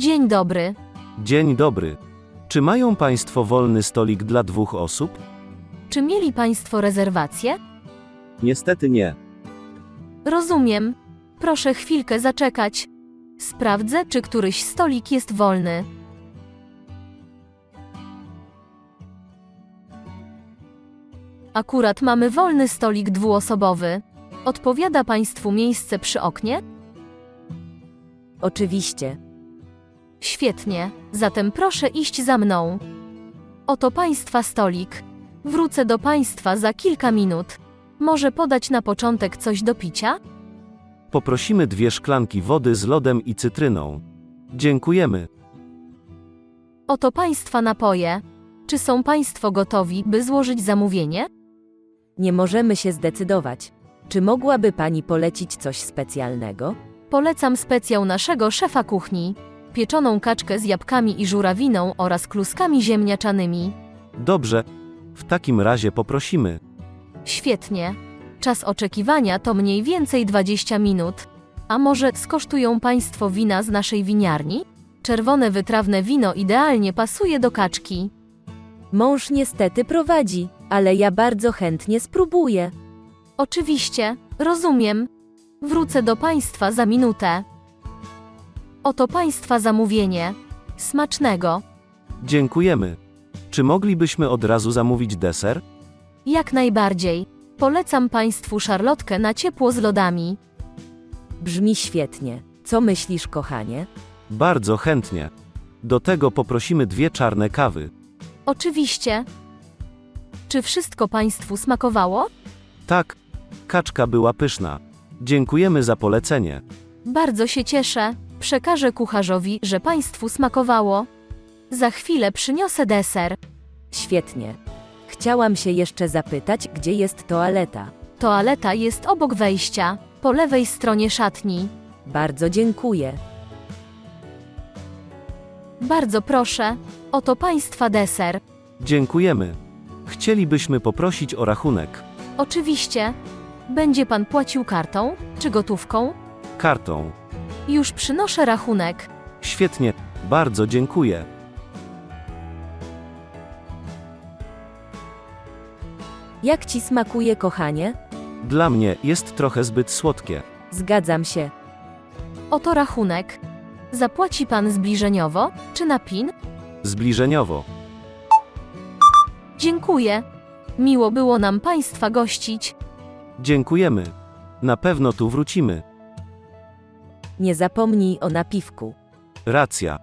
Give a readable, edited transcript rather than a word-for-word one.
Dzień dobry. Dzień dobry. Czy mają Państwo wolny stolik dla 2 osób? Czy mieli Państwo rezerwację? Niestety nie. Rozumiem. Proszę chwilkę zaczekać. Sprawdzę, czy któryś stolik jest wolny. Akurat mamy wolny stolik 2-osobowy. Odpowiada Państwu miejsce przy oknie? Oczywiście. Świetnie. Zatem proszę iść za mną. Oto Państwa stolik. Wrócę do Państwa za kilka minut. Może podać na początek coś do picia? Poprosimy 2 szklanki wody z lodem i cytryną. Dziękujemy. Oto Państwa napoje. Czy są Państwo gotowi, by złożyć zamówienie? Nie możemy się zdecydować. Czy mogłaby Pani polecić coś specjalnego? Polecam specjał naszego szefa kuchni. Pieczoną kaczkę z jabłkami i żurawiną oraz kluskami ziemniaczanymi. Dobrze. W takim razie poprosimy. Świetnie. Czas oczekiwania to mniej więcej 20 minut. A może skosztują Państwo wina z naszej winiarni? Czerwone wytrawne wino idealnie pasuje do kaczki. Mąż niestety prowadzi, ale ja bardzo chętnie spróbuję. Oczywiście, rozumiem. Wrócę do Państwa za minutę. Oto Państwa zamówienie. Smacznego. Dziękujemy. Czy moglibyśmy od razu zamówić deser? Jak najbardziej. Polecam Państwu szarlotkę na ciepło z lodami. Brzmi świetnie. Co myślisz, kochanie? Bardzo chętnie. Do tego poprosimy 2 czarne kawy. Oczywiście. Czy wszystko Państwu smakowało? Tak. Kaczka była pyszna. Dziękujemy za polecenie. Bardzo się cieszę. Przekażę kucharzowi, że Państwu smakowało. Za chwilę przyniosę deser. Świetnie. Chciałam się jeszcze zapytać, gdzie jest toaleta. Toaleta jest obok wejścia, po lewej stronie szatni. Bardzo dziękuję. Bardzo proszę. Oto Państwa deser. Dziękujemy. Chcielibyśmy poprosić o rachunek. Oczywiście. Będzie Pan płacił kartą, czy gotówką? Kartą. Już przynoszę rachunek. Świetnie. Bardzo dziękuję. Jak Ci smakuje, kochanie? Dla mnie jest trochę zbyt słodkie. Zgadzam się. Oto rachunek. Zapłaci Pan zbliżeniowo, czy na PIN? Zbliżeniowo. Dziękuję. Miło było nam Państwa gościć. Dziękujemy. Na pewno tu wrócimy. Nie zapomnij o napiwku. Racja.